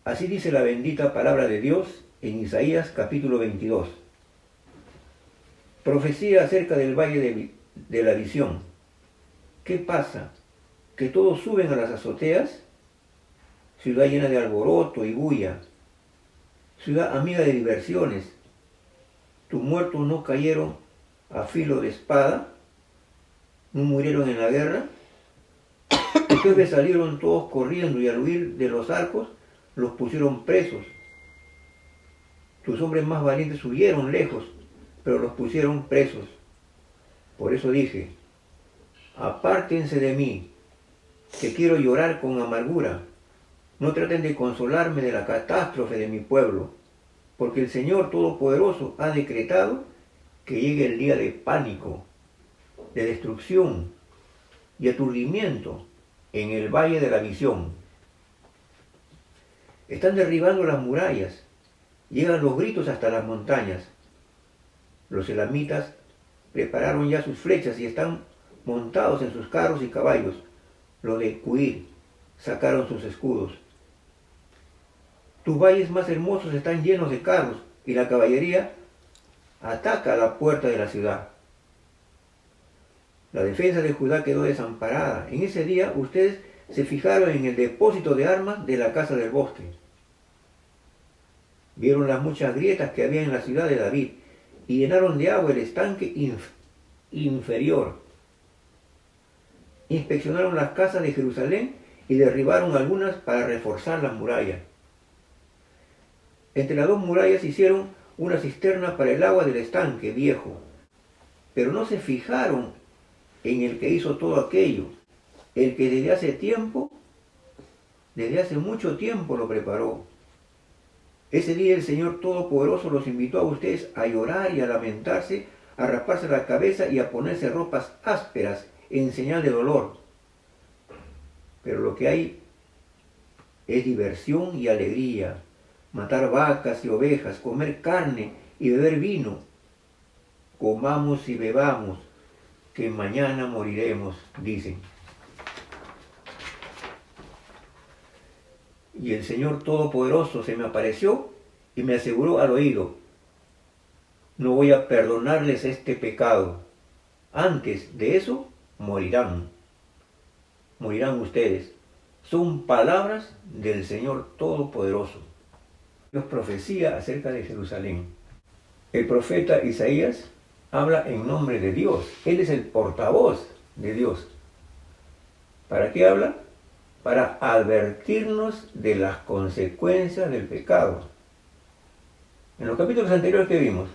Así dice la bendita palabra de Dios en Isaías capítulo 22. Profecía acerca del valle de la visión. ¿Qué pasa? ¿Que todos suben a las azoteas? Ciudad llena de alboroto y bulla. Ciudad amiga de diversiones. ¿Tus muertos no cayeron a filo de espada? ¿No murieron en la guerra? Tus jefes salieron todos corriendo y al huir de los arcos los pusieron presos. Tus hombres más valientes huyeron lejos, pero los pusieron presos. Por eso dije, apártense de mí, que quiero llorar con amargura. No traten de consolarme de la catástrofe de mi pueblo, porque el Señor Todopoderoso ha decretado que llegue el día de pánico, de destrucción y aturdimiento en el valle de la visión. Están derribando las murallas, llegan los gritos hasta las montañas. Los elamitas prepararon ya sus flechas y están montados en sus carros y caballos. Los de Cuir sacaron sus escudos. Tus valles más hermosos están llenos de carros y la caballería ataca a la puerta de la ciudad. La defensa de Judá quedó desamparada. En ese día ustedes se fijaron en el depósito de armas de la casa del bosque. Vieron las muchas grietas que había en la ciudad de David y llenaron de agua el estanque inferior. Inspeccionaron las casas de Jerusalén y derribaron algunas para reforzar las murallas. Entre las dos murallas hicieron una cisterna para el agua del estanque viejo, pero no se fijaron en el que hizo todo aquello, el que desde hace mucho tiempo lo preparó. Ese día el Señor Todopoderoso los invitó a ustedes a llorar y a lamentarse, a rasparse la cabeza y a ponerse ropas ásperas en señal de dolor. Pero lo que hay es diversión y alegría, matar vacas y ovejas, comer carne y beber vino. Comamos y bebamos, que mañana moriremos, dicen. Y el Señor Todopoderoso se me apareció y me aseguró al oído, no voy a perdonarles este pecado. Antes de eso, morirán. Morirán ustedes. Son palabras del Señor Todopoderoso. Dios profecía acerca de Jerusalén. El profeta Isaías habla en nombre de Dios. Él es el portavoz de Dios. ¿Para qué habla? Para advertirnos de las consecuencias del pecado. En los capítulos anteriores que vimos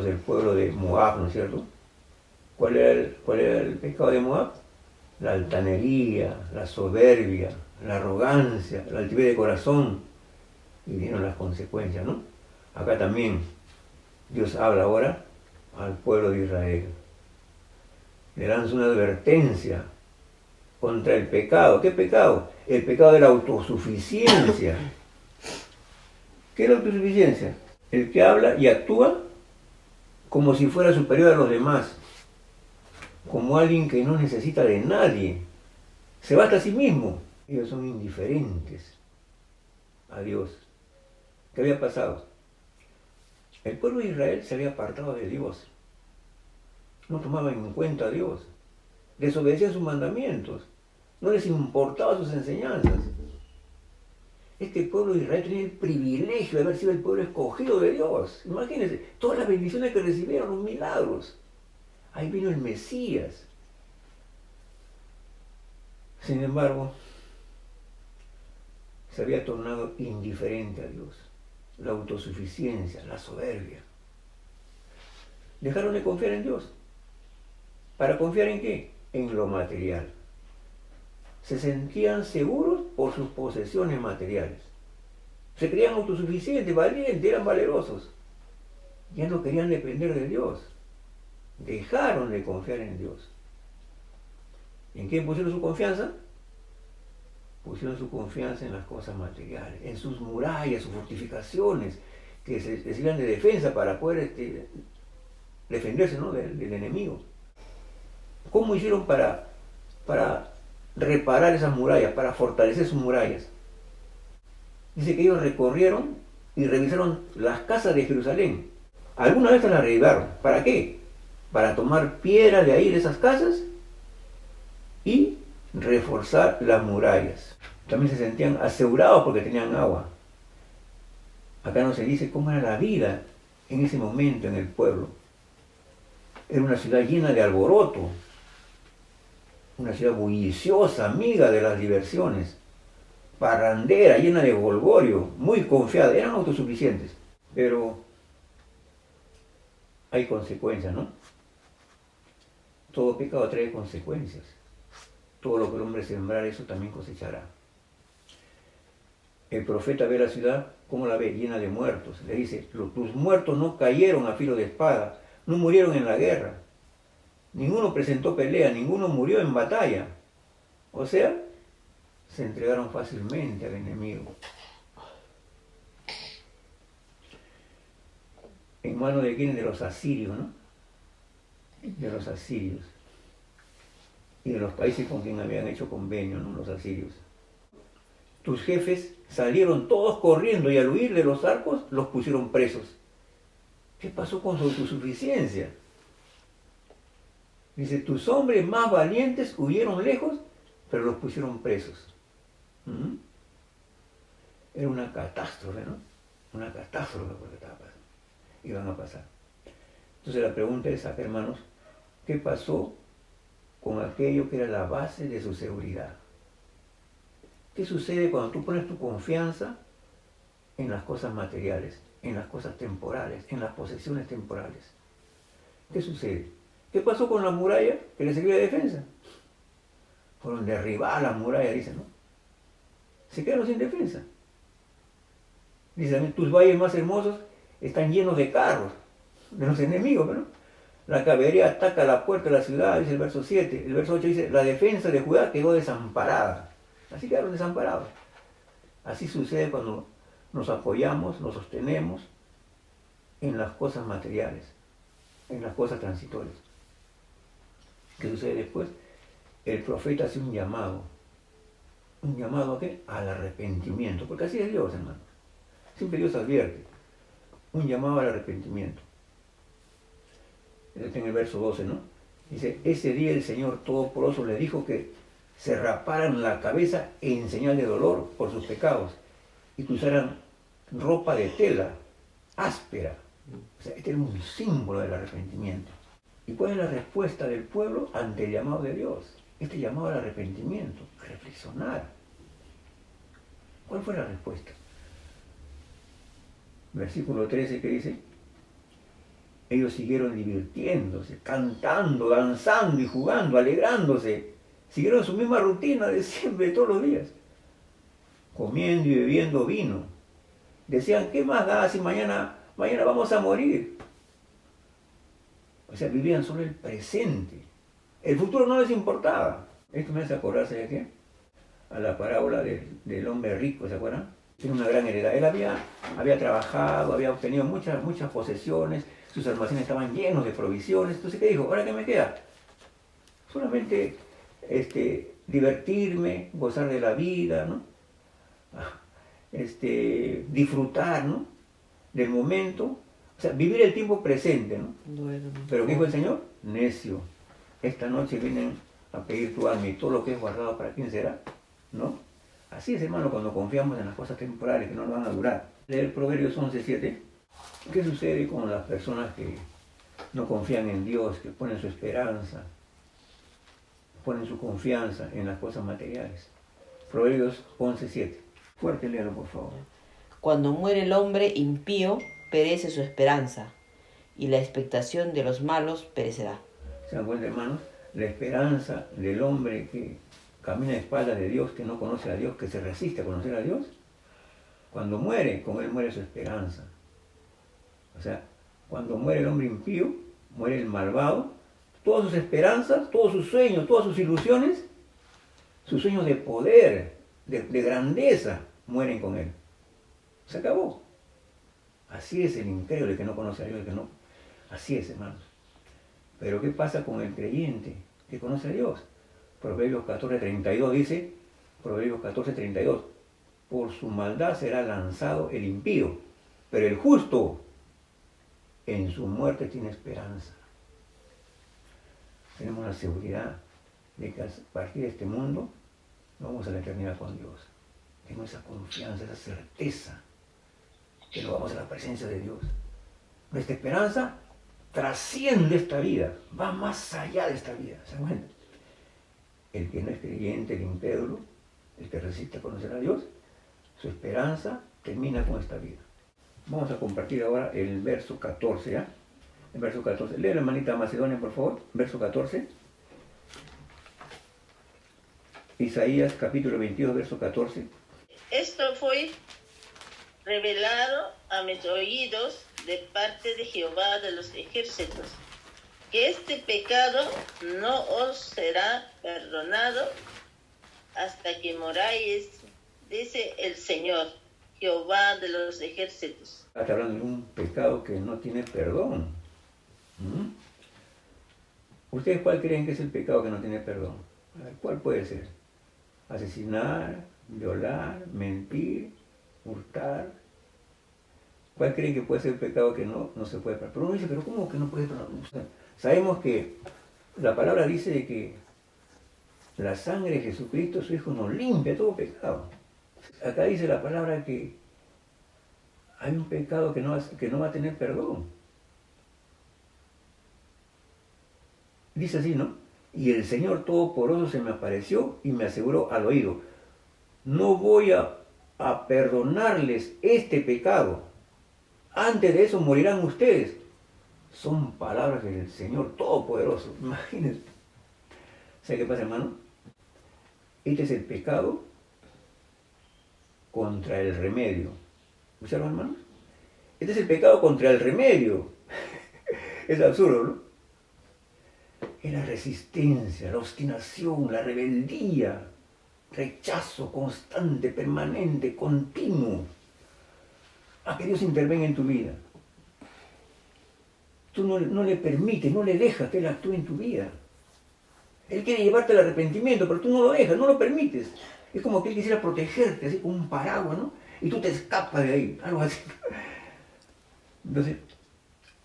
el pueblo de Moab, ¿no es cierto? ¿Cuál era el pecado de Moab? La altanería, la soberbia, la arrogancia, la altivez de corazón. Y vieron las consecuencias, ¿no? Acá también Dios habla ahora al pueblo de Israel. Le lanza una advertencia contra el pecado. ¿Qué pecado? El pecado de la autosuficiencia. ¿Qué es la autosuficiencia? El que habla y actúa como si fuera superior a los demás, como alguien que no necesita de nadie, se basta a sí mismo. Ellos son indiferentes a Dios. ¿Qué había pasado? El pueblo de Israel se había apartado de Dios, no tomaban en cuenta a Dios, desobedecían sus mandamientos, no les importaban sus enseñanzas. Este pueblo de Israel tenía el privilegio de haber sido el pueblo escogido de Dios. Imagínense, todas las bendiciones que recibieron, los milagros. Ahí vino el Mesías. Sin embargo, se había tornado indiferente a Dios. La autosuficiencia, la soberbia. Dejaron de confiar en Dios. ¿Para confiar en qué? En lo material. Se sentían seguros por sus posesiones materiales. Se creían autosuficientes, valientes, eran valerosos. Ya no querían depender de Dios. Dejaron de confiar en Dios. ¿En quién pusieron su confianza? Pusieron su confianza en las cosas materiales, en sus murallas, sus fortificaciones, que se sirvan de defensa para poder defenderse, ¿no?, del enemigo. ¿Cómo hicieron para reparar esas murallas, para fortalecer sus murallas? Dice que ellos recorrieron y revisaron las casas de Jerusalén. Algunas veces las derribaron. ¿Para qué? Para tomar piedra de ahí, de esas casas, y reforzar las murallas. También se sentían asegurados porque tenían agua. Acá no se dice cómo era la vida en ese momento en el pueblo. Era una ciudad llena de alboroto, una ciudad bulliciosa, amiga de las diversiones, parrandera, llena de golgorio, muy confiada, eran autosuficientes. Pero hay consecuencias, ¿no? Todo pecado trae consecuencias. Todo lo que el hombre sembrar, eso también cosechará. El profeta ve la ciudad, ¿cómo la ve? Llena de muertos. Le dice, tus muertos no cayeron a filo de espada, no murieron en la guerra. Ninguno presentó pelea, ninguno murió en batalla. O sea, se entregaron fácilmente al enemigo. ¿En manos de quién? De los asirios, ¿no? De los asirios. Y de los países con quien habían hecho convenio, ¿no? Los asirios. Tus jefes salieron todos corriendo y al huir de los arcos los pusieron presos. ¿Qué pasó con su autosuficiencia? Dice, tus hombres más valientes huyeron lejos, pero los pusieron presos. Era una catástrofe, ¿no? Una catástrofe lo que estaba pasando. Iban a pasar. Entonces la pregunta es, acá, hermanos, ¿qué pasó con aquello que era la base de su seguridad? ¿Qué sucede cuando tú pones tu confianza en las cosas materiales, en las cosas temporales, en las posesiones temporales? ¿Qué sucede? ¿Qué pasó con la muralla que le servía de defensa? Fueron derribadas las murallas, dicen, ¿no? Se quedaron sin defensa. Dicen, tus valles más hermosos están llenos de carros, de los enemigos, ¿no? La caballería ataca la puerta de la ciudad, dice el verso 7. El verso 8 dice, la defensa de Judá quedó desamparada. Así quedaron desamparados. Así sucede cuando nos apoyamos, nos sostenemos en las cosas materiales, en las cosas transitorias. ¿Qué sucede después? El profeta hace un llamado. ¿Un llamado a qué? Al arrepentimiento. Porque así es Dios, hermano. Siempre Dios advierte. Un llamado al arrepentimiento. Está en el verso 12, ¿no? Dice, ese día el Señor Todopoderoso le dijo que se raparan la cabeza en señal de dolor por sus pecados y que usaran ropa de tela áspera. O sea, este era un símbolo del arrepentimiento. ¿Y cuál es la respuesta del pueblo ante el llamado de Dios? Este llamado al arrepentimiento, reflexionar. ¿Cuál fue la respuesta? Versículo 13 que dice, ellos siguieron divirtiéndose, cantando, danzando y jugando, alegrándose. Siguieron su misma rutina de siempre, todos los días. Comiendo y bebiendo vino. Decían, ¿qué más da si mañana vamos a morir? O sea, vivían solo el presente. El futuro no les importaba. Esto me hace acordarse de qué? A la parábola del hombre rico, ¿se acuerdan? Tiene una gran heredad. Él había trabajado, había obtenido muchas posesiones, sus almacenes estaban llenos de provisiones. Entonces, ¿qué dijo? ¿Ahora qué me queda? Solamente divertirme, gozar de la vida, ¿no? Disfrutar, ¿no? Del momento, o sea, vivir el tiempo presente, ¿no? Pero ¿qué dijo el Señor? Necio, esta noche vienen a pedir tu alma y todo lo que es guardado, ¿para quién será? ¿No? Así es, hermano, cuando confiamos en las cosas temporales que no van a durar. Leer Proverbios 11:7. ¿Qué sucede con las personas que no confían en Dios, que ponen su esperanza, ponen su confianza en las cosas materiales? Proverbios 11:7. Fuerte, léalo, por favor. Cuando muere el hombre impío, perece su esperanza, y la expectación de los malos perecerá. ¿Se dan cuenta, hermanos? La esperanza del hombre que camina a espaldas de Dios, que no conoce a Dios, que se resiste a conocer a Dios, cuando muere, con él muere su esperanza. O sea, cuando muere el hombre impío, muere el malvado, todas sus esperanzas, todos sus sueños, todas sus ilusiones, sus sueños de poder, de grandeza, mueren con él. Se acabó. Así es el incrédulo que no conoce a Dios, que no. Así es, hermanos. Pero ¿qué pasa con el creyente que conoce a Dios? Proverbios 14:32 dice, Proverbios 14:32, por su maldad será lanzado el impío, pero el justo en su muerte tiene esperanza. Tenemos la seguridad de que a partir de este mundo vamos a la eternidad con Dios. Tenemos esa confianza, esa certeza que lo vamos a la presencia de Dios. Nuestra esperanza trasciende esta vida, va más allá de esta vida. ¿Se dan cuenta? El que no es creyente, el incrédulo, el que resiste a conocer a Dios, su esperanza termina con esta vida. Vamos a compartir ahora el verso 14, ¿ya? El verso 14. Lee la hermanita Macedonia, por favor. Verso 14. Isaías capítulo 22, verso 14. Esto fue revelado a mis oídos de parte de Jehová de los ejércitos, que este pecado no os será perdonado hasta que moráis, dice el Señor, Jehová de los ejércitos. Está hablando de un pecado que no tiene perdón. ¿Ustedes cuál creen que es el pecado que no tiene perdón? A ver, ¿cuál puede ser? Asesinar, violar, mentir, hurtar. ¿Cuál creen que puede ser el pecado que no se puede perdonar? Pero uno dice, ¿pero cómo que no puede perdonar? Sabemos que la palabra dice que la sangre de Jesucristo, su Hijo, nos limpia todo pecado. Acá dice la palabra que hay un pecado que no va a tener perdón. Dice así, ¿no? Y el Señor Todopoderoso se me apareció y me aseguró al oído, no voy a perdonarles este pecado. Antes de eso morirán ustedes. Son palabras del Señor Todopoderoso. Imagínense. ¿Sabe qué pasa, hermano? Este es el pecado contra el remedio. ¿Escucharon, hermanos? Este es el pecado contra el remedio. Es absurdo, ¿no? Es la resistencia, la obstinación, la rebeldía, rechazo constante, permanente, continuo a que Dios intervenga en tu vida. Tú no le permites, no le dejas que Él actúe en tu vida. Él quiere llevarte al arrepentimiento, pero tú no lo dejas, no lo permites. Es como que Él quisiera protegerte, así como un paraguas, ¿no? Y tú te escapas de ahí, algo así. Entonces,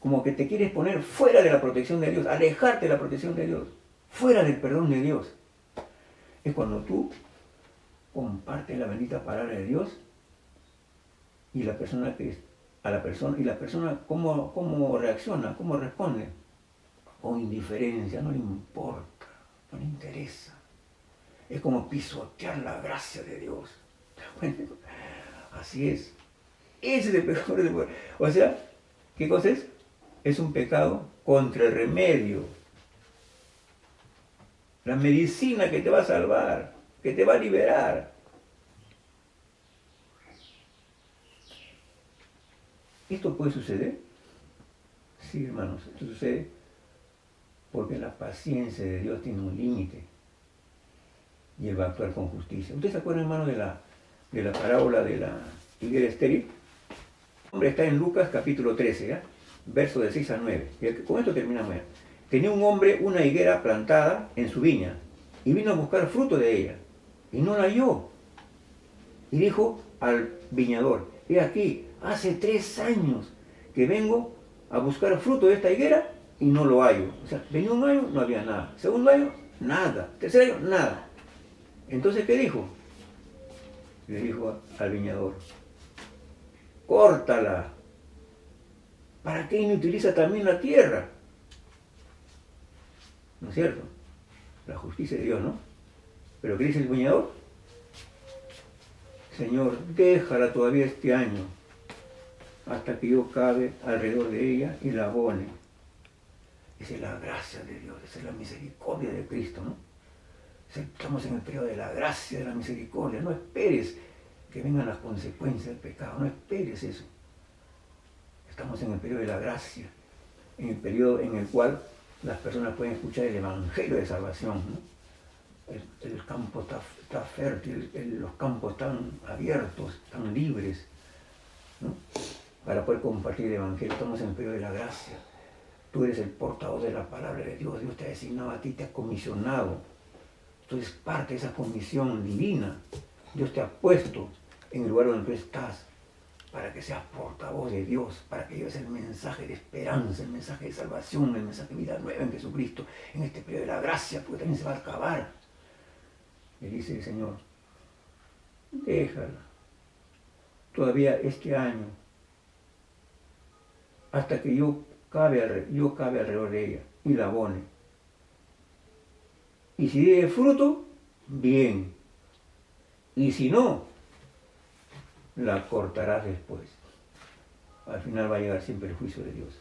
como que te quieres poner fuera de la protección de Dios, alejarte de la protección de Dios, fuera del perdón de Dios. Es cuando tú compartes la bendita palabra de Dios y la persona cómo reacciona, cómo responde, con indiferencia, no le importa, no le interesa. Es como pisotear la gracia de Dios. Así es. Ese es el pecado. O sea, ¿qué cosa es? Es un pecado contra el remedio. La medicina que te va a salvar, que te va a liberar. ¿Esto puede suceder? Sí, hermanos, esto sucede porque la paciencia de Dios tiene un límite y Él va a actuar con justicia. ¿Ustedes se acuerdan, hermano, de la parábola de la higuera estéril? El hombre está en Lucas capítulo 13, ¿ya? Verso de 6 a 9. Y con esto terminamos ya. Tenía un hombre una higuera plantada en su viña y vino a buscar fruto de ella y no la halló. Y dijo al viñador, he aquí, hace 3 años que vengo a buscar fruto de esta higuera y no lo hallo. O sea, venía un año, no había nada. Segundo año, nada. Tercer año, nada. Entonces, ¿qué dijo? Le dijo al viñador, córtala. ¿Para qué inutiliza también la tierra? ¿No es cierto? La justicia de Dios, ¿no? Pero ¿qué dice el viñador? Señor, déjala todavía este año, hasta que yo cabe alrededor de ella y la abone. Esa es la gracia de Dios, esa es la misericordia de Cristo, ¿no? Estamos en el periodo de la gracia, de la misericordia. No esperes que vengan las consecuencias del pecado, no esperes eso. Estamos en el periodo de la gracia, en el periodo en el cual las personas pueden escuchar el evangelio de salvación, ¿no? El campo está fértil, los campos están abiertos, están libres, ¿no? Para poder compartir el evangelio. Estamos en el periodo de la gracia. Tú eres el portador de la palabra de Dios. Dios te ha designado a ti, te ha comisionado. Tú eres parte de esa comisión divina. Dios te ha puesto en el lugar donde tú estás, para que seas portavoz de Dios, para que lleves el mensaje de esperanza, el mensaje de salvación, el mensaje de vida nueva en Jesucristo, en este periodo de la gracia, porque también se va a acabar. Le dice el Señor, déjala, todavía este año, hasta que yo cabe alrededor de ella y la abone. Y si dé fruto, bien. Y si no, la cortarás después. Al final va a llegar siempre el juicio de Dios.